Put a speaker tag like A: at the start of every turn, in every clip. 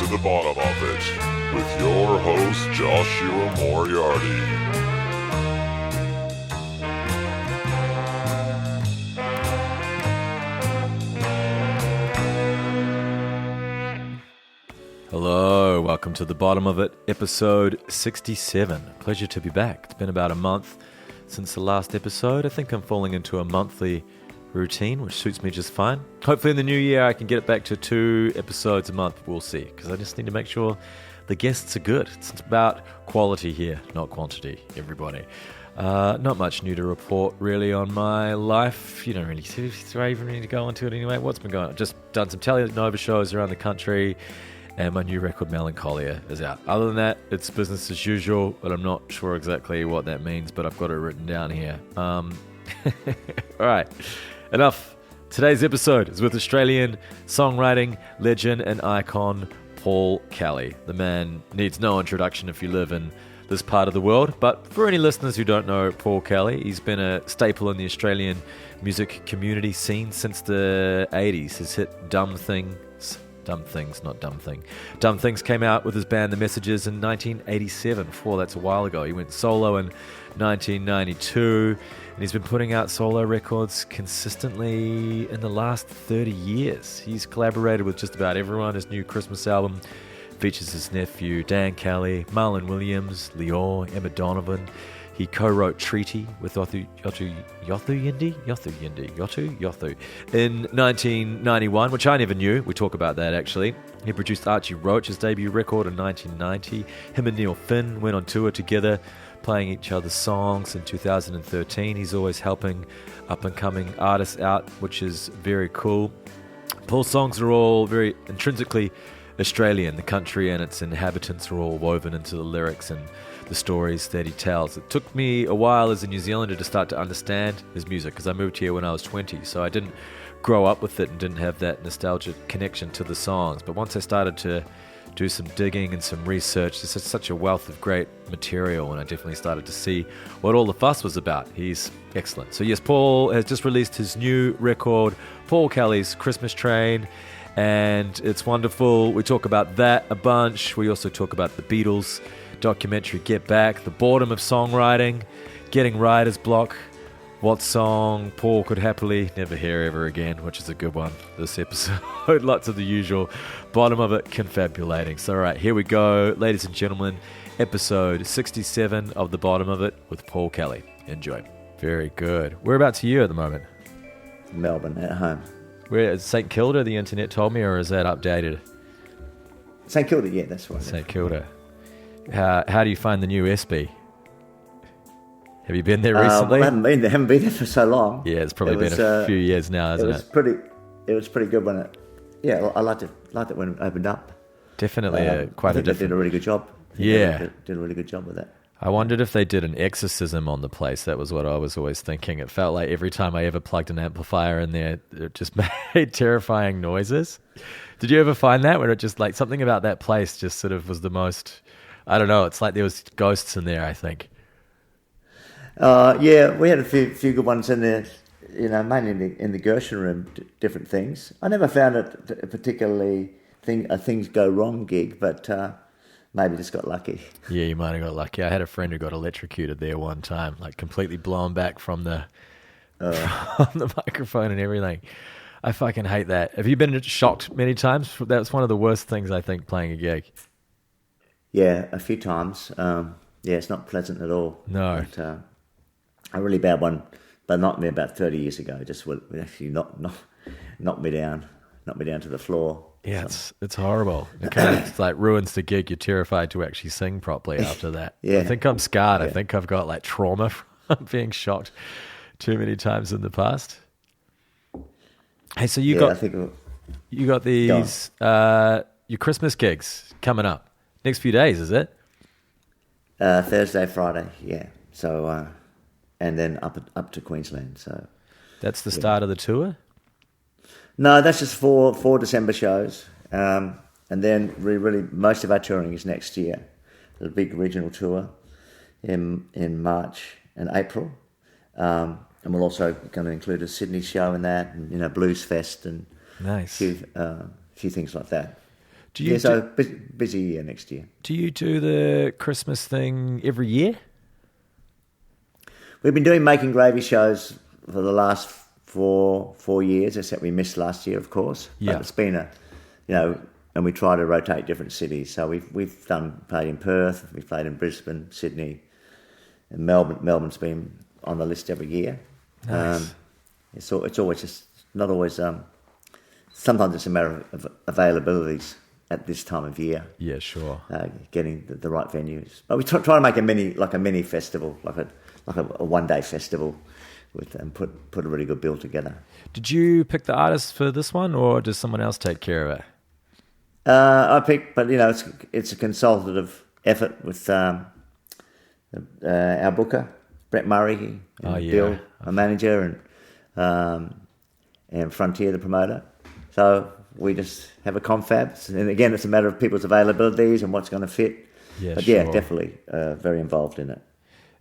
A: the bottom of it with your host, Joshua Moriarty.
B: Hello, welcome to The Bottom of It, episode 67. Pleasure to be back. It's been about a month since the last episode. I think I'm falling into a monthly routine, which suits me just fine. Hopefully in the new year I can get it back to 2 episodes a month. We'll see, because I just need to make sure the guests are good. It's about quality here, not quantity, everybody. Not much new to report really on my life. You don't really see if I even need to go into it anyway. What's been going on? Just done some Telenova shows around the country, and my new record, Melancholia, is out. Other than that, it's business as usual, but I'm not sure exactly what that means, but I've got it written down here. All right, enough. Today's episode is with Australian songwriting legend and icon Paul Kelly. The man needs no introduction if you live in this part of the world, but for any listeners who don't know Paul Kelly, he's been a staple in the Australian music community scene since the 80s. His hit Dumb Things came out with his band The Messages in 1987. That's a while ago. He went solo in 1992, and he's been putting out solo records consistently in the last 30 years. He's collaborated with just about everyone. His new Christmas album features his nephew Dan Kelly, Marlon Williams, Lior, Emma Donovan. He co-wrote Treaty with Yothu in 1991, which I never knew. We talk about that, actually. He produced Archie Roach's debut record in 1990. Him and Neil Finn went on tour together, playing each other's songs in 2013. He's always helping up-and-coming artists out, which is very cool. Paul's songs are all very intrinsically Australian. The country and its inhabitants are all woven into the lyrics and the stories that he tells. It took me a while as a New Zealander to start to understand his music, because I moved here when I was 20, so I didn't grow up with it and didn't have that nostalgic connection to the songs. But once I started to do some digging and some research, there's such a wealth of great material, and I definitely started to see what all the fuss was about. He's excellent. So yes, Paul has just released his new record, Paul Kelly's Christmas Train, and it's wonderful. We talk about that a bunch. We also talk about the Beatles documentary Get Back, the boredom of songwriting, getting writer's block, what song Paul could happily never hear ever again, which is a good one this episode. Lots of the usual bottom of it confabulating. So all right, here we go, ladies and gentlemen, episode 67 of The Bottom of It with Paul Kelly. Enjoy. Very good. Whereabouts are you at the moment?
C: Melbourne, at home.
B: Where is St Kilda, the internet told me, or is that updated?
C: St Kilda, yeah, that's right.
B: St Kilda. How do you find the new SB? Have you been there recently?
C: I haven't been there for so long.
B: Yeah, it's probably been a few years now, hasn't it?
C: It was pretty good when it. Yeah, I liked it when it opened up.
B: Definitely, quite a different.
C: They did a really good job.
B: Yeah,
C: did a really good job with that.
B: I wondered if they did an exorcism on the place. That was what I was always thinking. It felt like every time I ever plugged an amplifier in there, it just made terrifying noises. Did you ever find that, where it just like something about that place just sort of was the most? I don't know. It's like there was ghosts in there, I think.
C: Yeah, we had a few good ones in there, mainly in the Gershon room, different things. I never found it a particularly a things go wrong gig, but maybe just got lucky.
B: Yeah, you might have got lucky. I had a friend who got electrocuted there one time, like completely blown back from the from the microphone and everything. I fucking hate that. Have you been shocked many times? That's one of the worst things, I think, playing a gig.
C: Yeah, a few times. Yeah, it's not pleasant at all.
B: No.
C: But, a really bad one, but knocked me about 30 years ago. Just would actually knocked me down to the floor.
B: Yeah, it's horrible. It kind of like ruins the gig. You're terrified to actually sing properly after that. Yeah. I think I'm scarred. Yeah. I think I've got like trauma from being shocked too many times in the past. Hey, so you got these your Christmas gigs coming up next few days, is it?
C: Thursday, Friday, yeah. So and then up to Queensland. So
B: that's the start of the tour?
C: No, that's just four December shows, and then really most of our touring is next year. A big regional tour in March and April, and we're also going to include a Sydney show in that, and Blues Fest and
B: nice,
C: a few things like that.
B: Do you
C: so busy year next year.
B: do you do the Christmas thing every year?
C: We've been doing Making Gravy shows for the last four years, except we missed last year, of course.
B: Yeah.
C: But it's been and we try to rotate different cities. So we've played in Perth, we've played in Brisbane, Sydney, and Melbourne. Melbourne's been on the list every year.
B: Nice.
C: It's always just not always. Sometimes it's a matter of availabilities at this time of year.
B: Yeah, sure.
C: Getting the right venues, but we try to make a mini festival, like a 1 day festival, and put a really good bill together.
B: Did you pick the artist for this one, or does someone else take care of it?
C: I picked, but it's a consultative effort with our booker, Brett Murray, and Bill, our manager, and Frontier, the promoter. So we just have a confab, and again, it's a matter of people's availabilities and what's going to fit.
B: Yeah,
C: but
B: sure.
C: yeah, definitely very involved in it.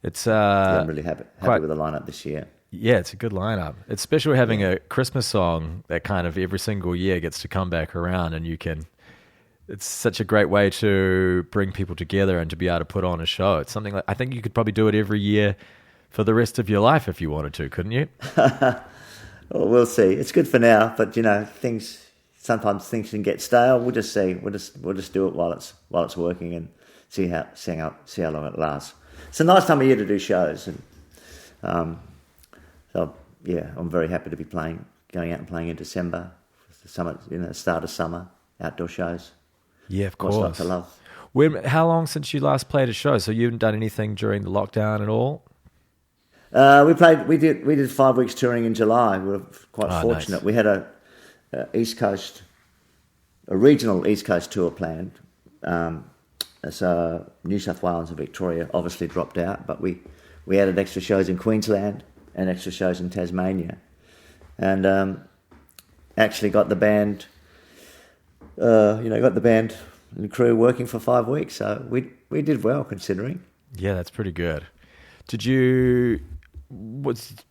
B: It's
C: I'm really happy with the lineup this year.
B: Yeah, it's a good lineup. It's special having a Christmas song that kind of every single year gets to come back around, and it's such a great way to bring people together and to be able to put on a show. It's something like, I think you could probably do it every year for the rest of your life if you wanted to, couldn't you?
C: Well, we'll see. It's good for now, but sometimes things can get stale. We'll just see. We'll just do it while it's working and see how long it lasts. It's a nice time of year to do shows, and so yeah, I'm very happy to be going out and playing in December, the summer, start of summer, outdoor shows.
B: Yeah, of course.
C: What's not to love?
B: How long since you last played a show? So you haven't done anything during the lockdown at all?
C: We did 5 weeks touring in July. We were quite fortunate. Nice. We had a regional East Coast tour planned. So New South Wales and Victoria obviously dropped out, but we added extra shows in Queensland and extra shows in Tasmania, and actually got the band, and the crew working for 5 weeks. So we did well considering.
B: Yeah, that's pretty good. Did you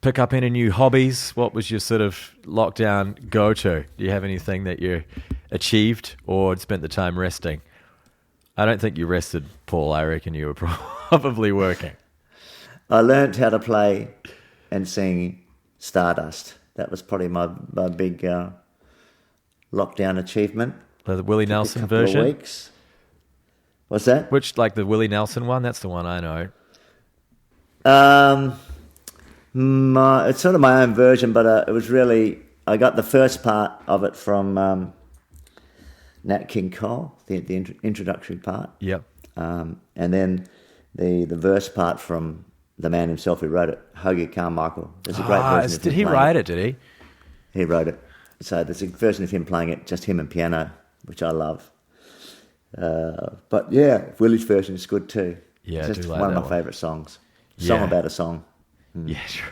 B: pick up any new hobbies? What was your sort of lockdown go-to? Do you have anything that you achieved or spent the time resting? I don't think you rested, Paul. I reckon you were probably working.
C: I learned how to play and sing Stardust. That was probably my big lockdown achievement.
B: The Willie Nelson
C: a couple
B: version?
C: Of weeks. What's that?
B: Which, like the Willie Nelson one? That's the one I know.
C: It's sort of my own version, but it was really, I got the first part of it from Nat King Cole, the introductory part.
B: Yep.
C: And then the verse part from the man himself who wrote it, Hoagie Carmichael. There's a great version of him.
B: Did he write it, did he?
C: He wrote it. So there's a version of him playing it, just him and piano, which I love. But yeah, Willie's version is good too.
B: Yeah,
C: it's
B: I do
C: just
B: like
C: one
B: that
C: of my favourite songs. Song about a song.
B: Yeah, sure.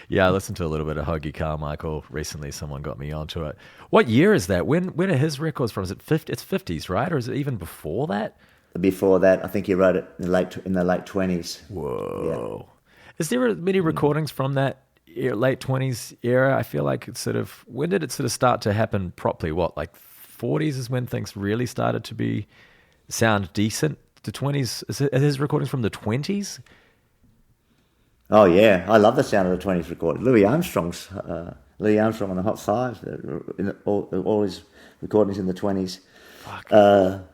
B: Yeah, I listened to a little bit of Hoagie Carmichael recently. Someone got me onto it. What year is that? When are his records from? Is it 50? It's 50s, right? Or is it even before that?
C: Before that, I think he wrote it in the late 20s.
B: Whoa. Yeah. Is there many recordings from that late 20s era? I feel like it's sort of, when did it sort of start to happen properly? What, like 40s is when things really started to sound decent? The 20s, are his recordings from the 20s?
C: Oh yeah, I love the sound of the 20s recording. Louis Armstrong on the Hot Five, all his recordings in the 20s.
B: Fuck.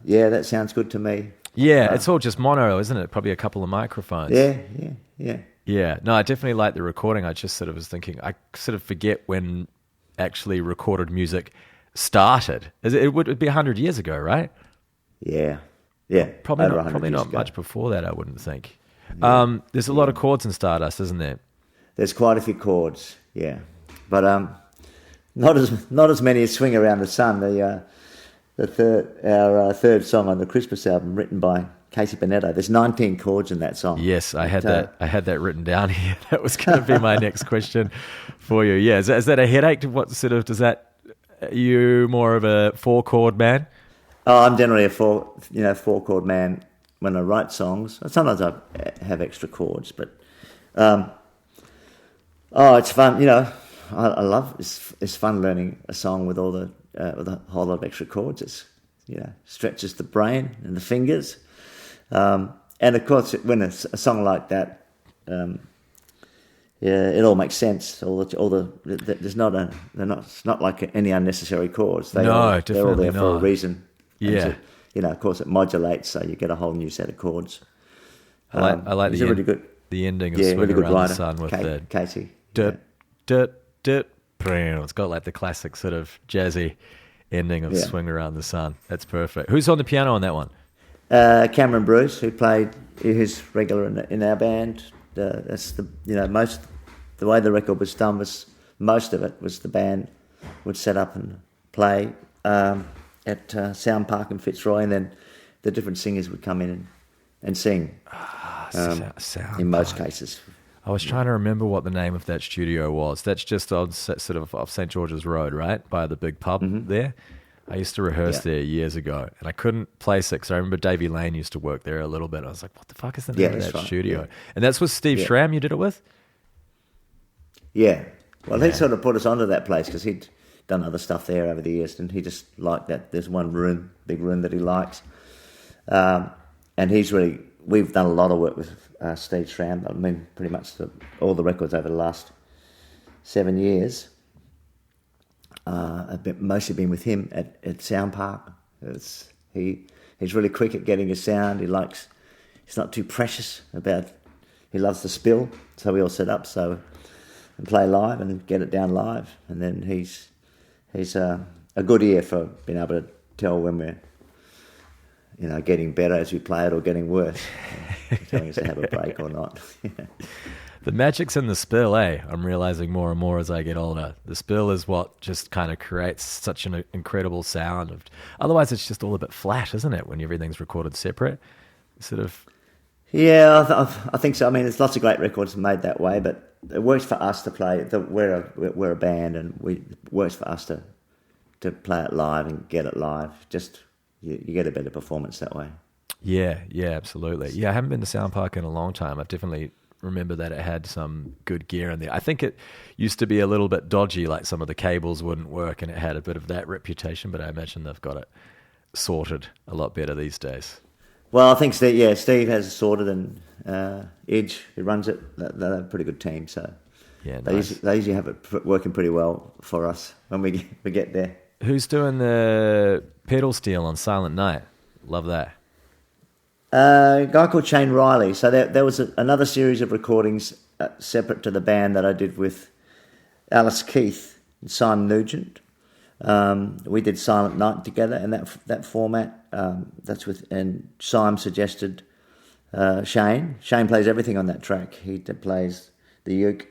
C: Yeah, that sounds good to me.
B: Yeah, it's all just mono, isn't it? Probably a couple of microphones.
C: Yeah.
B: Yeah, no, I definitely like the recording. I just sort of was thinking, I sort of forget when actually recorded music started. It would be 100 years ago, right?
C: Yeah.
B: Probably not much before that, I wouldn't think. Yeah. There's a lot of chords in Stardust, isn't there?
C: There's quite a few chords, yeah, but not as many as "Swing Around the Sun." Our third song on the Christmas album, written by Casey Bonetto. There's 19 chords in that song.
B: Yes, I had that written down here. That was going to be my next question for you. Yeah, is that a headache? What sort of are you more of a 4-chord man?
C: Oh, I'm generally a 4-chord man when I write songs. Sometimes I have extra chords, but it's fun. I love it's fun learning a song with all with a whole lot of extra chords. It's stretches the brain and the fingers. And of course, when a song like that, it all makes sense. There's it's not like any unnecessary chords. They're all there for a reason.
B: Yeah.
C: Of course, it modulates, so you get a whole new set of chords.
B: I like the ending of Swing
C: really good
B: Around
C: writer,
B: the Sun with the
C: Kasey.
B: It's got like the classic sort of jazzy ending of Swing Around the Sun. That's perfect. Who's on the piano on that one?
C: Cameron Bruce, who's regular in our band. That's the way the record was done was most of it was the band would set up and play at Sound Park in Fitzroy, and then the different singers would come in and sing. In most cases.
B: I was trying to remember what the name of that studio was. That's just on sort of off St. George's Road, right? By the big pub there. I used to rehearse there years ago, and I couldn't place it because I remember Davey Lane used to work there a little bit. I was like, what the fuck is the name of that studio? Yeah. And that's with Steve Strand you did it with?
C: Yeah. Well, he sort of put us onto that place because he'd done other stuff there over the years, and he just liked that. There's one big room that he likes. And we've done a lot of work with Steve Strand. I mean, pretty much all the records over the last 7 years. I've mostly been with him at Sound Park. He's really quick at getting his sound. He's not too precious he loves the spill, so we all set up and play live and get it down live. And then he's a good ear for being able to tell when we're getting better as we play it or getting worse, telling us to have a break or not.
B: The magic's in the spill, eh? I'm realizing more and more as I get older. The spill is what just kind of creates such an incredible sound. Otherwise, it's just all a bit flat, isn't it, when everything's recorded separate? Sort of.
C: Yeah, I think so. I mean, there's lots of great records made that way, but it works for us to play. We're a band, and it works for us to play it live and get it live. Just you get a better performance that way.
B: Yeah, absolutely. Yeah, I haven't been to Sound Park in a long time. I've definitely remember that it had some good gear in there. I think it used to be a little bit dodgy, like some of the cables wouldn't work, and it had a bit of that reputation, but I imagine they've got it sorted a lot better these days.
C: Well, I think Steve has it sorted, and Edge, who runs it, they're a pretty good team, so they usually have it working pretty well for us when we get there.
B: Who's doing the pedal steel on Silent Night? Love that.
C: A guy called Shane Riley. So there was another series of recordings separate to the band that I did with Alice Keith and Simon Nugent. We did Silent Night together, and that format. And Simon suggested Shane. Shane plays everything on that track. He plays the uke,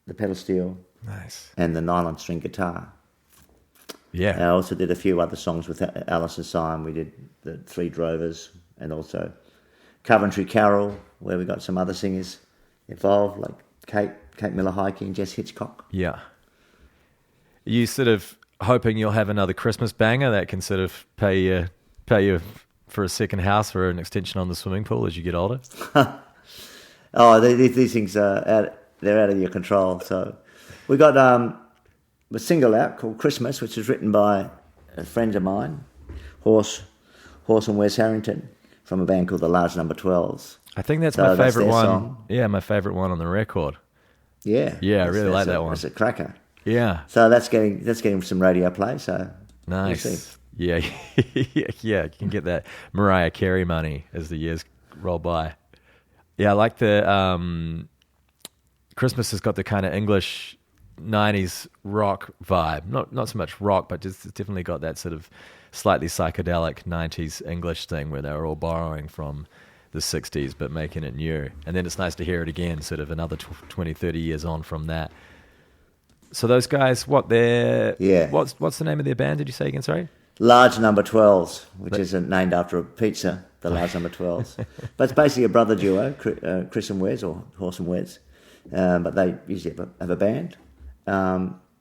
C: the pedal steel,
B: nice,
C: and the nylon string guitar.
B: Yeah.
C: I also did a few other songs with Alice and Simon. We did the Three Drovers, and also Coventry Carol, where we got some other singers involved, like Kate Miller-Heidke and Jess Hitchcock.
B: Yeah. Are you sort of hoping you'll have another Christmas banger that can sort of pay you for a second house or an extension on the swimming pool as you get older?
C: These things they're out of your control. So we got a single out called Christmas, which was written by a friend of mine, Horse and Wes Harrington, from a band called the Large Number 12s.
B: I think that's my favourite one.
C: Song.
B: Yeah, my favourite one on the record.
C: Yeah.
B: Yeah, I really like that one.
C: It's a cracker.
B: Yeah.
C: So that's getting some radio play, so
B: nice.
C: We'll see.
B: Yeah, you can get that Mariah Carey money as the years roll by. Yeah, I like the Christmas has got the kind of English 90s rock vibe. Not so much rock, but just it's definitely got that sort of slightly psychedelic 90s English thing where they were all borrowing from the 60s but making it new. And then it's nice to hear it again, sort of another 20, 30 years on from that. So those guys, what's the name of their band, did you say again, sorry?
C: Large Number 12s, which is named after a pizza, the Large Number 12s. But it's basically a brother duo, Chris and Wes, or Horse and Wes. But they usually have a band.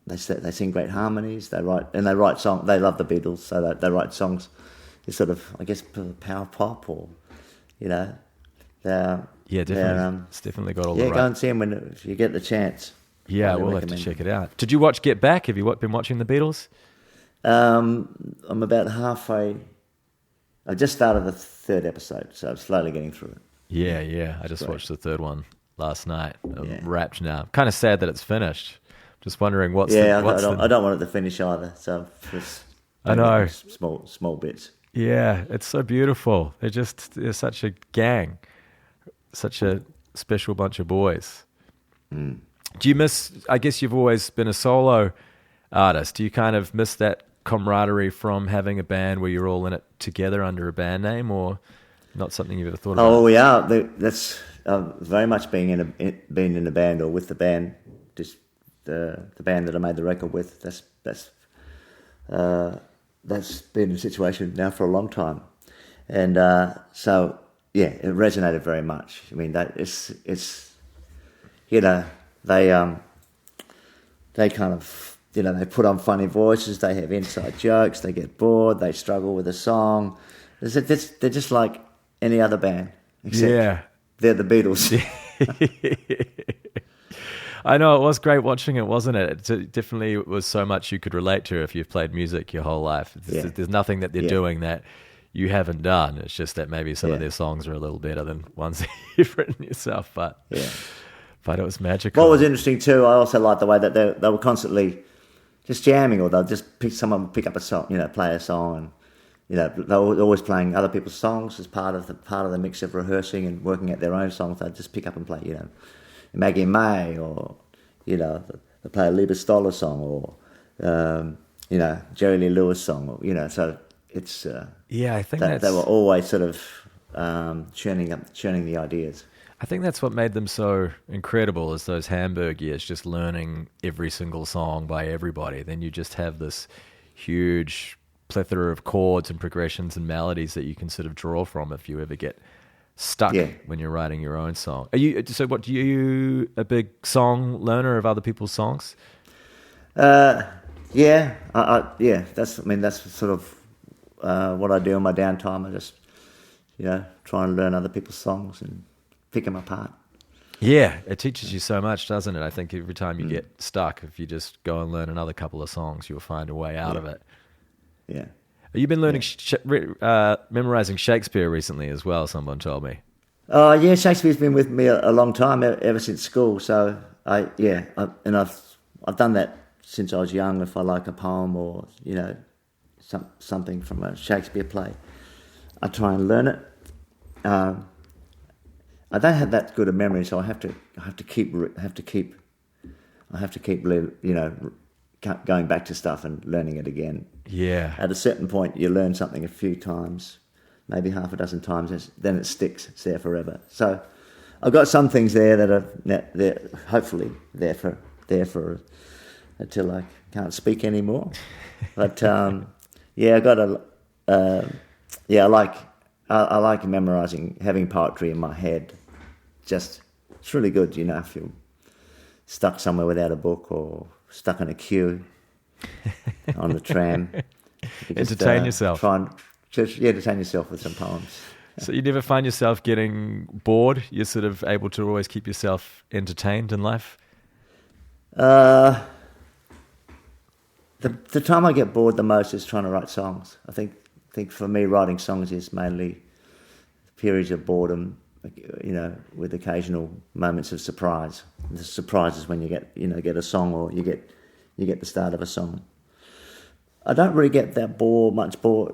C: They sing great harmonies. They write songs. They love the Beatles, so they write songs. It's sort of, I guess, power pop, or
B: yeah, definitely. It's definitely got all the right.
C: Yeah, go and see them if you get the chance.
B: Yeah, we'll have to check it out. Did you watch Get Back? Have you been watching the Beatles?
C: I'm about halfway I just started the third episode, so I'm slowly getting through it.
B: Yeah. I just watched the third one last night. I'm
C: Yeah.
B: wrapped now. Kind of sad that it's finished. Just wondering what's
C: I
B: the...
C: don't want it to finish either. So just
B: I know.
C: small bits.
B: Yeah, it's so beautiful. They're such a gang, such a special bunch of boys.
C: Mm.
B: Do you miss, I guess you've always been a solo artist. Do you kind of miss that camaraderie from having a band where you're all in it together under a band name, or not something you've ever thought about?
C: Oh, we are. That's very much being in a band or with the band. Just the band that I made the record with. That's been a situation now for a long time, and so yeah, it resonated very much. I mean, that it's you know, they kind of, you know, they put on funny voices, they have inside jokes, they get bored, they struggle with a song. They're just like any other band, except they're the Beatles.
B: I know, it was great watching it, wasn't it? It definitely was so much you could relate to if you've played music your whole life. There's nothing that they're doing that you haven't done. It's just that maybe some of their songs are a little better than ones that you've written yourself. But it was magical.
C: What was interesting too, I also liked the way that they were constantly just jamming, or they'll just pick up a song, you know, play a song, and you know, they were always playing other people's songs as part of the mix of rehearsing and working at their own songs. They'd just pick up and play, you know, Maggie May, or you know, they play a Lieber Stoller song, or you know, Jerry Lee Lewis song, or you know. So it's
B: I think
C: they were always sort of churning the ideas.
B: I think that's what made them so incredible, is those Hamburg years, just learning every single song by everybody. Then you just have this huge plethora of chords and progressions and melodies that you can sort of draw from if you ever get stuck when you're writing your own song. Are you a big song learner of other people's songs?
C: That's sort of what I do in my downtime. I just, you know, try and learn other people's songs and pick them apart.
B: Yeah, it teaches you so much, doesn't it? I think every time you get stuck, if you just go and learn another couple of songs, you'll find a way out of it.
C: Yeah.
B: You've been learning, memorizing Shakespeare recently as well, someone told me.
C: Yeah, Shakespeare's been with me a long time, ever since school. So I've done that since I was young. If I like a poem or, you know, something from a Shakespeare play, I try and learn it. I don't have that good a memory, so I have to keep you know, going back to stuff and learning it again. Yeah. At a certain point, you learn something a few times, maybe half a dozen times, then it sticks. It's there forever. So I've got some things there that are hopefully there for until I can't speak anymore. But I like memorizing, having poetry in my head. Just, it's really good, you know, if you're stuck somewhere without a book or stuck in a queue on the tram. You just,
B: entertain yourself.
C: Try and entertain yourself with some poems.
B: So you never find yourself getting bored? You're sort of able to always keep yourself entertained in life?
C: The time I get bored the most is trying to write songs. I think for me, writing songs is mainly periods of boredom, you know, with occasional moments of surprise. The surprise is when you get a song, or you get the start of a song. I don't really get that bored.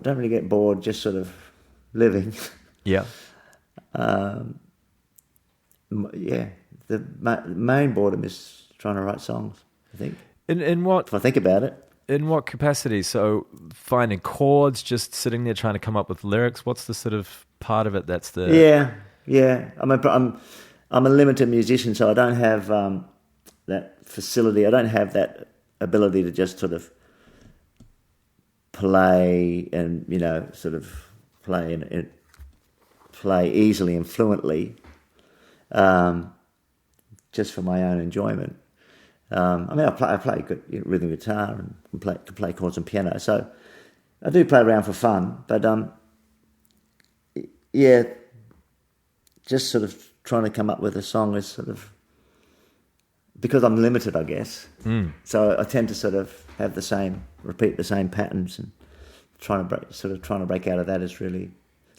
C: Don't really get bored just sort of living.
B: Yeah.
C: The main boredom is trying to write songs, I think.
B: In what?
C: If I think about it.
B: In what capacity? So finding chords, just sitting there trying to come up with lyrics. What's the sort of part of it that's the... Yeah. I'm a limited musician, so I don't have that facility. I don't have that ability to just sort of play and, you know, sort of play easily and fluently, just for my own enjoyment. I play good rhythm guitar and can play chords and piano, so I do play around for fun. But just sort of trying to come up with a song is sort of, because I'm limited, I guess. So I tend to sort of repeat the same patterns, and trying to break out of that is really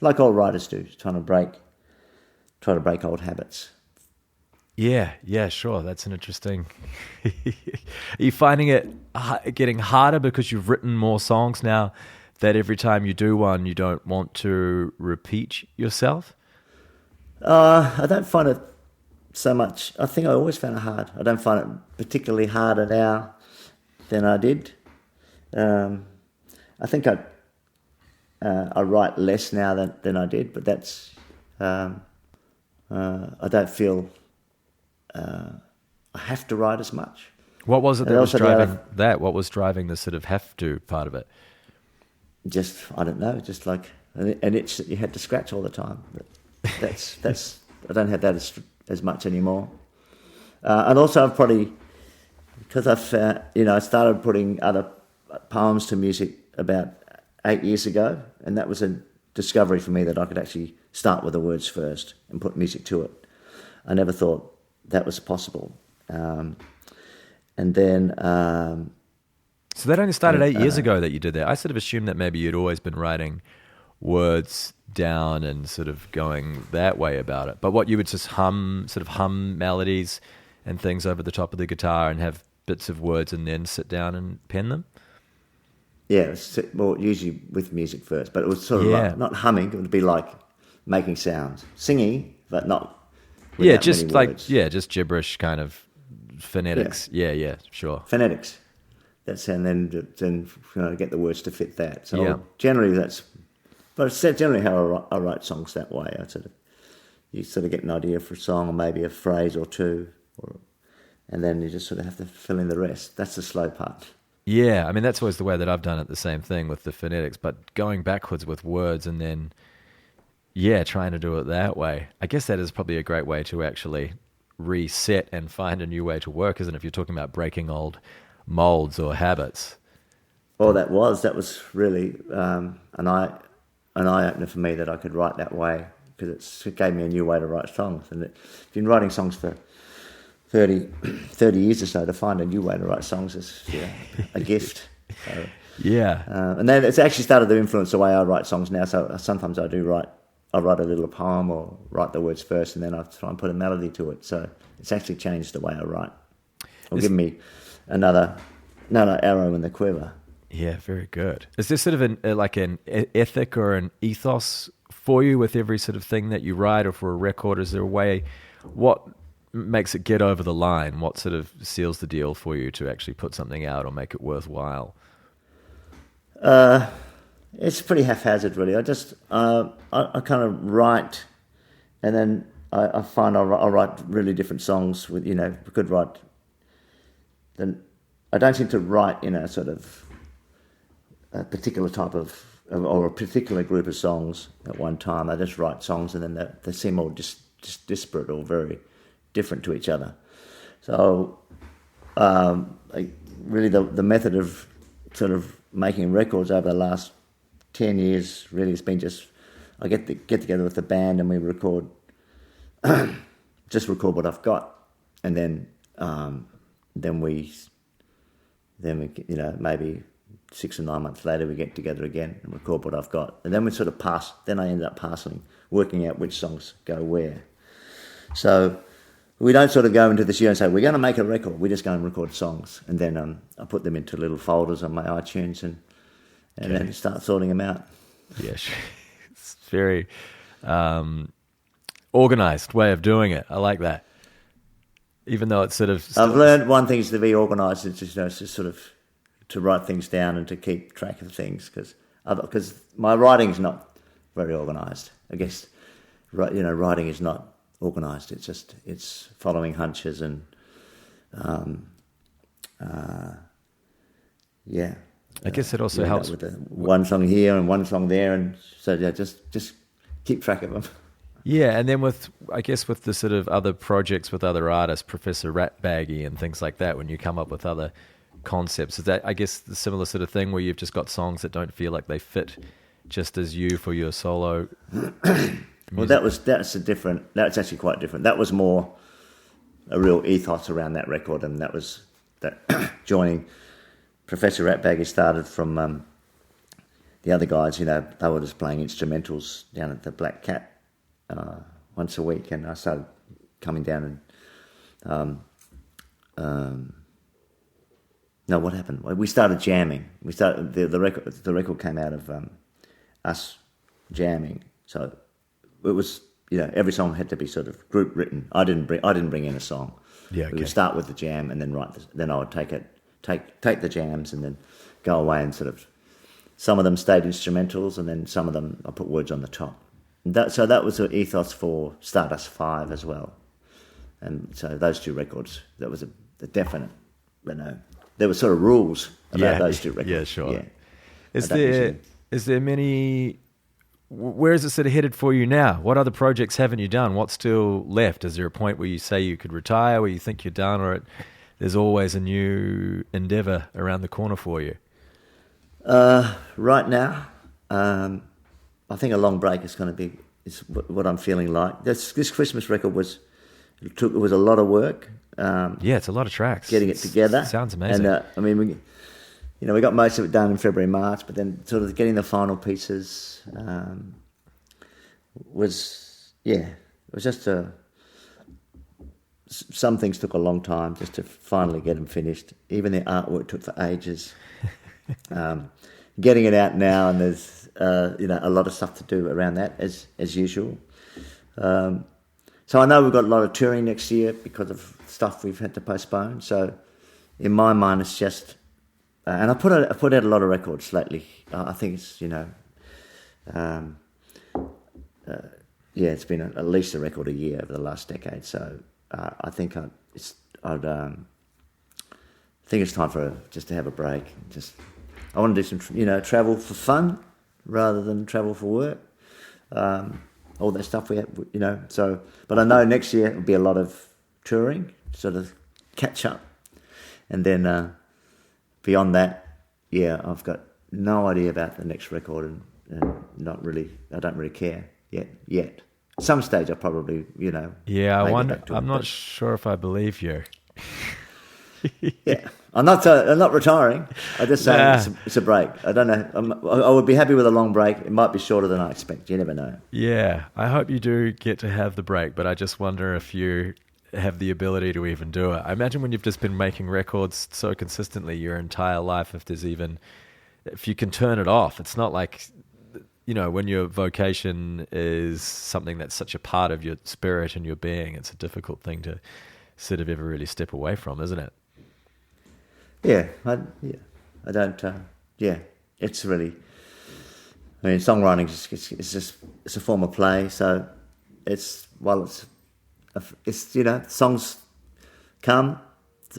C: like all writers do, try to break old habits.
B: Yeah, sure. That's an interesting... Are you finding it getting harder because you've written more songs now, that every time you do one, you don't want to repeat yourself?
C: I don't find it so much. I think I always found it hard. I don't find it particularly harder now than I did. I think I write less now than I did, but that's... I don't feel I have to write as much.
B: What was it that was driving that? What was driving the sort of have to part of it?
C: Just, I don't know, just like an itch that you had to scratch all the time. But that's I don't have that as much anymore. And also I've probably, because I started putting other poems to music about 8 years ago, and that was a discovery for me that I could actually start with the words first and put music to it. I never thought that was possible. And then...
B: so that only started 8 years ago that you did that. I sort of assumed that maybe you'd always been writing words down and sort of going that way about it. But what, you would just hum melodies and things over the top of the guitar and have bits of words and then sit down and pen them?
C: Yeah, well, usually with music first, but it was sort of like, not humming, it would be like making sounds. Singing, but not
B: just like,
C: words.
B: Just gibberish kind of phonetics. Yeah, sure.
C: Phonetics. That's, and then get the words to fit that. So generally but it's generally how I write songs that way. You sort of get an idea for a song or maybe a phrase or two, and then you just sort of have to fill in the rest. That's the slow part.
B: Yeah, I mean, that's always the way that I've done it, the same thing with the phonetics, but going backwards with words and then, trying to do it that way. I guess that is probably a great way to actually reset and find a new way to work, isn't it? If you're talking about breaking old molds or habits.
C: Well, that was really an eye-opener for me that I could write that way, because it gave me a new way to write songs. And I've been writing songs for 30 years or so. To find a new way to write songs is a gift. So, and then it's actually started to influence the way I write songs now. So sometimes I write a little poem or write the words first, and then I try and put a melody to it. So it's actually changed the way I write. It'll give me another arrow in the quiver.
B: Yeah, very good. Is there sort of an ethic or an ethos for you with every sort of thing that you write, or for a record? Is there a way, what makes it get over the line? What sort of seals the deal for you to actually put something out or make it worthwhile?
C: It's pretty haphazard, really. I just I kind of write, and then I find I write really different songs with, could write. Then I don't seem to write in a sort of a particular type of, or a particular group of songs at one time. I just write songs, and then they seem all just disparate or very different to each other. So really the method of sort of making records over the last 10 years really has been just, I get together with the band and we record what I've got, and then we maybe 6 or 9 months later we get together again and record what I've got, and then we sort of then I end up working out which songs go where. So we don't sort of go into the studio and say, we're going to make a record. We just go and record songs, and then I put them into little folders on my iTunes and then start sorting them out. Yeah,
B: it's very organised way of doing it. I like that. Even though it's sort of...
C: I've learned one thing is to be organised. It's just sort of to write things down and to keep track of things, because my writing's not very organised. I guess writing is not organised. It's following hunches and
B: I guess it also helps
C: with one song here and one song there, and so just keep track of them.
B: Yeah, and then with the sort of other projects with other artists, Professor Ratbaggy and things like that, when you come up with other concepts, is that, I guess, the similar sort of thing where you've just got songs that don't feel like they fit just as you for your solo music?
C: Well, that's actually quite different. That was more a real ethos around that record, and that was that joining Professor Ratbaggy started from the other guys, you know, they were just playing instrumentals down at the Black Cat once a week, and I started coming down and no, what happened? We started jamming. We started the record. The record came out of us jamming. So it was, you know, every song had to be sort of group written. I didn't bring in a song.
B: Yeah, okay.
C: We would start with the jam and then then I would take the jams and then go away and sort of. Some of them stayed instrumentals, and then some of them I put words on the top. So that was the ethos for Stardust 5 as well. And so those two records, that was a definite, you know, there were sort of rules about those two records.
B: Yeah, sure.
C: Yeah.
B: Is there many, where is it sort of headed for you now? What other projects haven't you done? What's still left? Is there a point where you say you could retire, where you think you're done, or there's always a new endeavour around the corner for you?
C: Right now, I think a long break is going to be what I'm feeling like. This Christmas record was a lot of work.
B: It's a lot of tracks.
C: Getting it together.
B: Sounds amazing.
C: And I mean, we got most of it done in February, March, but then sort of getting the final pieces was just some things took a long time just to finally get them finished. Even the artwork took for ages. Getting it out now, and there's a lot of stuff to do around that as usual. So I know we've got a lot of touring next year because of stuff we've had to postpone. So in my mind, it's just, and I put out a lot of records lately. I think it's it's been at least a record a year over the last decade. So I think I think it's time just to have a break. I want to do some, travel for fun rather than travel for work. All that stuff we have, So, but I know next year it'll be a lot of touring, sort of catch up, and then beyond that, I've got no idea about the next record, and not really. I don't really care yet. At some stage, I probably,
B: Yeah, I wonder. I'm not sure if I believe you.
C: Yeah, I'm not retiring. I just say it's a break. I don't know. I would be happy with a long break. It might be shorter than I expect. You never know.
B: Yeah, I hope you do get to have the break, but I just wonder if you have the ability to even do it. I imagine when you've just been making records so consistently your entire life, if you can turn it off, it's not like, when your vocation is something that's such a part of your spirit and your being, it's a difficult thing to sort of ever really step away from, isn't it?
C: I don't. It's really. I mean, songwriting it's a form of play. So it's songs come.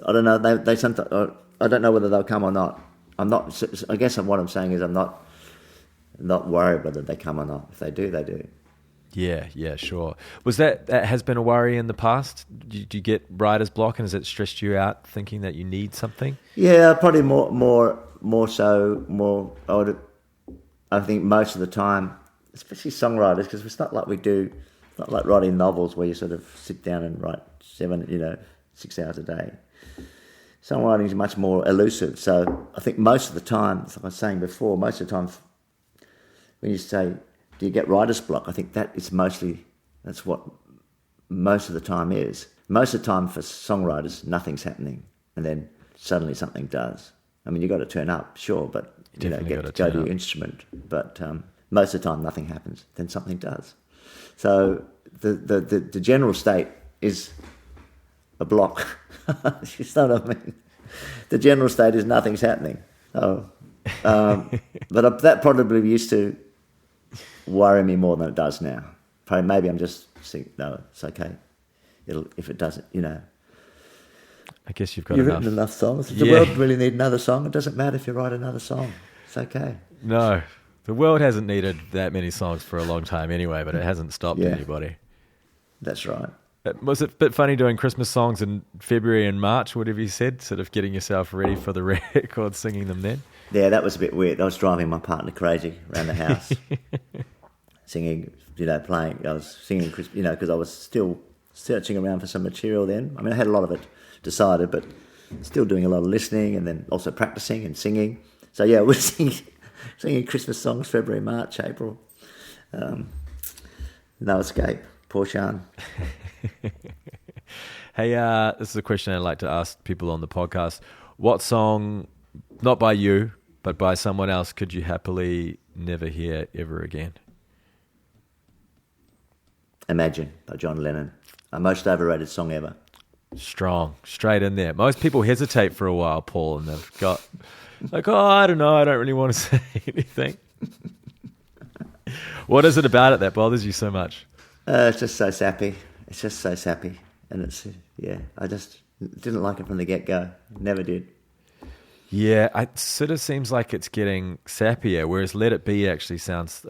C: I don't know. They sometimes. I don't know whether they'll come or not. I'm not. I guess what I'm saying is I'm not worried whether they come or not. If they do, they do.
B: Yeah, sure. Was that has been a worry in the past? Do you get writer's block, and has it stressed you out thinking that you need something?
C: Yeah, probably more so. I think most of the time, especially songwriters, because it's not like it's not like writing novels where you sort of sit down and write 6 hours a day. Songwriting is much more elusive. So I think most of the time, as I was saying before, most of the time when you say, do you get writer's block? I think that's what most of the time is. Most of the time for songwriters, nothing's happening, and then suddenly something does. I mean, you've got to turn up, sure, but go to your instrument. But most of the time, nothing happens. Then something does. So the general state is a block. You know what I mean? The general state is nothing's happening. But that probably used to worry me more than it does now. Probably, maybe I'm just thinking, no, it's okay. If it doesn't,
B: I guess you've
C: written enough songs. Does the world really need another song? It doesn't matter if you write another song. It's okay.
B: No, the world hasn't needed that many songs for a long time anyway, but it hasn't stopped anybody.
C: That's right.
B: Was it a bit funny doing Christmas songs in February and March, whatever you said, sort of getting yourself ready for the record, singing them then?
C: Yeah, that was a bit weird. I was driving my partner crazy around the house, singing, playing. I was singing, because I was still searching around for some material then. I mean, I had a lot of it decided, but still doing a lot of listening and then also practicing and singing. So, yeah, we're singing. Singing Christmas songs February, March, April. No escape. Poor Sean.
B: Hey, this is a question I like to ask people on the podcast. What song, not by you, but by someone else, could you happily never hear ever again?
C: Imagine by John Lennon. Our most overrated song ever.
B: Strong, straight in there. Most people hesitate for a while, Paul, and they've got like, oh, I don't know, I don't really want to say anything. What is it about it that bothers you so much?
C: It's just so sappy. It's just so sappy. And it's, I just didn't like it from the get-go. Never did.
B: Yeah, it sort of seems like it's getting sappier, whereas Let It Be actually sounds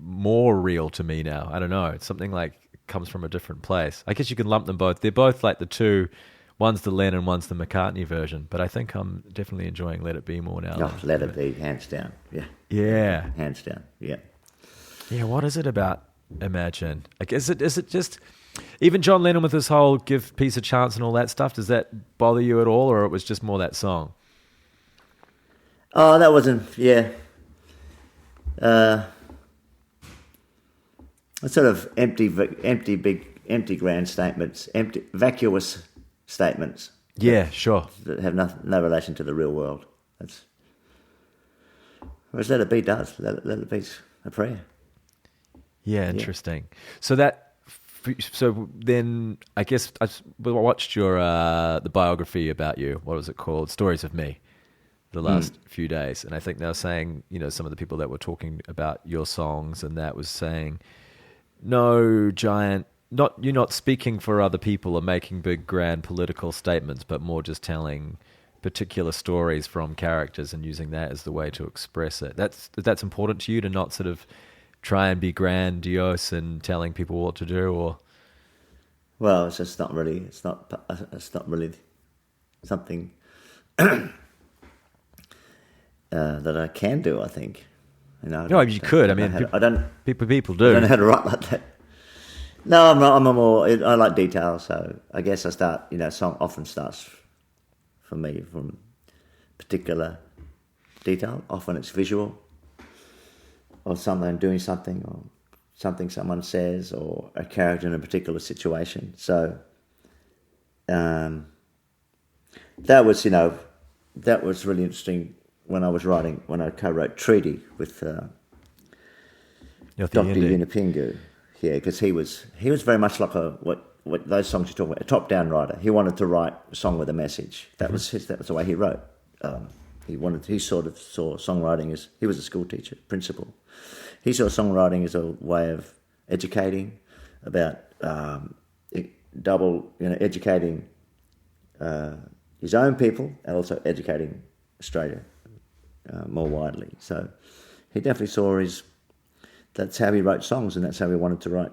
B: more real to me now. I don't know. It's something like it comes from a different place. I guess you can lump them both. They're both like the two. One's the Lennon, one's the McCartney version. But I think I'm definitely enjoying Let It Be more now.
C: Oh, Let It Be, hands down. Yeah.
B: Yeah.
C: Hands down. Yeah.
B: Yeah, what is it about Imagine? Like, is it just... Even John Lennon with his whole give peace a chance and all that stuff, does that bother you at all, or it was just more that song?
C: Oh, that wasn't, sort of empty grand statements, empty, vacuous statements.
B: Yeah, sure.
C: That have no relation to the real world. Whereas Let It Be does. Let It Be's a prayer.
B: Yeah, interesting. Yeah. So then, I guess I watched your the biography about you. What was it called? Stories of Me. The last few days, and I think they were saying, some of the people that were talking about your songs, and that was saying, no giant, you're not speaking for other people or making big grand political statements, but more just telling particular stories from characters and using that as the way to express it. That's important to you, to not sort of try and be grandiose and telling people what to do, or?
C: Well, it's just not really. It's not really something that I can do. I think.
B: No, you could. I mean, people do.
C: I don't know how to write like that. No, I'm a more. I like detail, so I guess I start. Song often starts for me from particular detail. Often it's visual, or someone doing something, or something someone says, or a character in a particular situation. So that was really interesting when I co-wrote Treaty with Dr. Yunupingu. Yeah, because he was very much like what those songs you talk about, a top-down writer. He wanted to write a song with a message. That was the way he wrote. He sort of saw songwriting as, he was a school teacher, principal. He saw songwriting as a way of educating, about educating his own people and also educating Australia more widely. So he definitely saw that's how he wrote songs, and that's how he wanted to write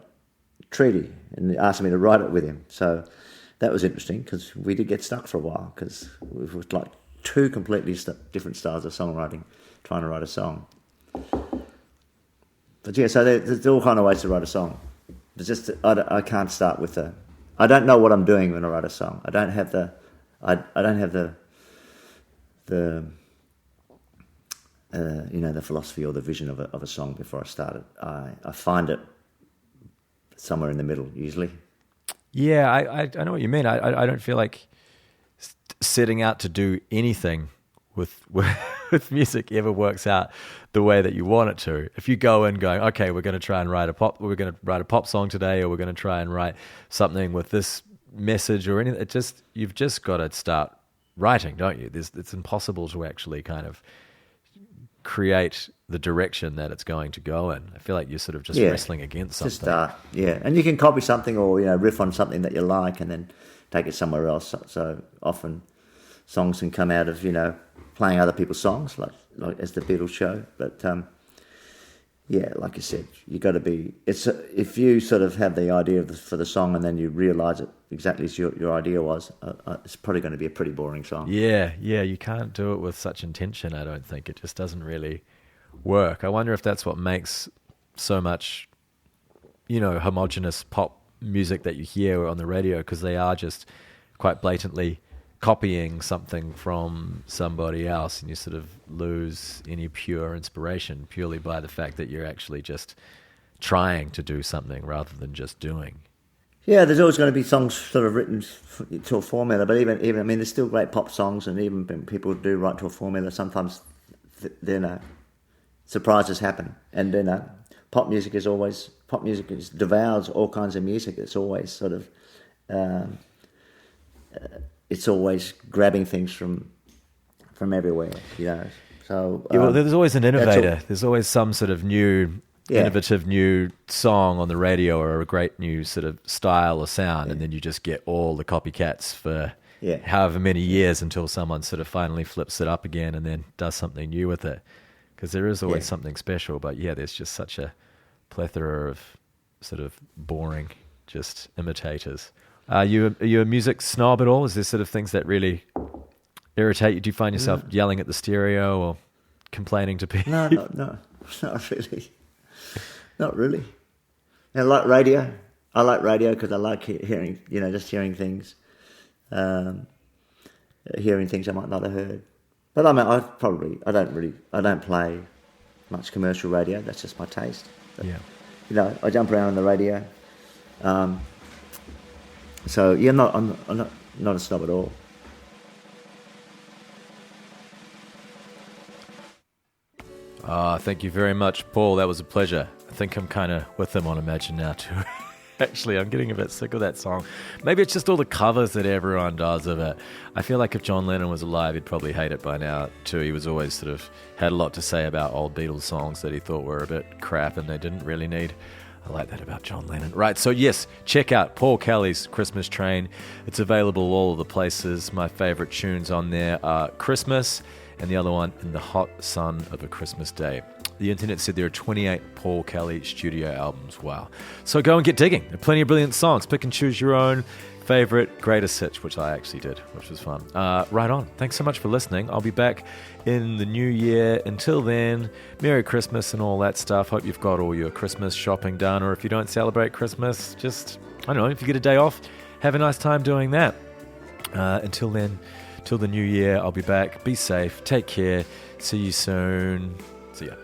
C: Treaty, and he asked me to write it with him. So that was interesting, because we did get stuck for a while, because it was like two completely different styles of songwriting, trying to write a song. But yeah, so there's all kind of ways to write a song. It's just I can't start with I don't know what I'm doing when I write a song. I don't have the philosophy or the vision of a song before I start it. I find it somewhere in the middle usually.
B: Yeah, I know what you mean. I don't feel like setting out to do anything with music ever works out the way that you want it to. If you go in going, okay, we're going to try and write a pop song today, or we're going to try and write something with this message or anything, you've just got to start writing, don't you? It's impossible to actually kind of create the direction that it's going to go in. I feel like you're sort of just wrestling against something. Just start,
C: and you can copy something or riff on something that you like and then take it somewhere else. So often songs can come out of playing other people's songs, like as the Beatles show. But like you said, you got to be. If you sort of have the idea for the song and then you realise it exactly as your idea was, it's probably going to be a pretty boring song.
B: Yeah, you can't do it with such intention. I don't think it just doesn't really work. I wonder if that's what makes so much, homogenous pop music that you hear on the radio, because they are just quite blatantly copying something from somebody else, and you sort of lose any pure inspiration purely by the fact that you're actually just trying to do something rather than just doing.
C: Yeah, there's always going to be songs sort of written to a formula, but even I mean, there's still great pop songs, and even when people do write to a formula, sometimes surprises happen, and pop music devours all kinds of music. It's always sort of it's always grabbing things from everywhere, you know. So
B: well, there's always an innovator. There's always some sort of new. Yeah. Innovative new song on the radio or a great new sort of style or sound, and then you just get all the copycats for however many years until someone sort of finally flips it up again and then does something new with it. Because there is always something special, but there's just such a plethora of sort of boring just imitators. Are you a music snob at all? Is there sort of things that really irritate you? Do you find yourself yelling at the stereo or complaining to people?
C: No, not really. Not really. I like radio. I like radio because I like hearing, just hearing things, hearing things I might not have heard. But I mean, I don't play much commercial radio. That's just my taste. But, I jump around on the radio. So I'm not a snob at all.
B: Thank you very much, Paul. That was a pleasure. I think I'm kind of with him on Imagine Now too. Actually, I'm getting a bit sick of that song. Maybe it's just all the covers that everyone does of it. I feel like if John Lennon was alive, he'd probably hate it by now too. He was always sort of had a lot to say about old Beatles songs that he thought were a bit crap and they didn't really need. I like that about John Lennon. Right, so yes, check out Paul Kelly's Christmas Train. It's available all of the places. My favourite tunes on there are Christmas and the other one, In the Hot Sun of a Christmas Day. The internet said there are 28 Paul Kelly studio albums. Wow. So go and get digging. There are plenty of brilliant songs. Pick and choose your own favourite greatest hits, which I actually did, which was fun. Right on. Thanks so much for listening. I'll be back in the new year. Until then, Merry Christmas and all that stuff. Hope you've got all your Christmas shopping done, or if you don't celebrate Christmas, just, I don't know, if you get a day off, have a nice time doing that. Until then, till the new year, I'll be back. Be safe. Take care. See you soon. See ya.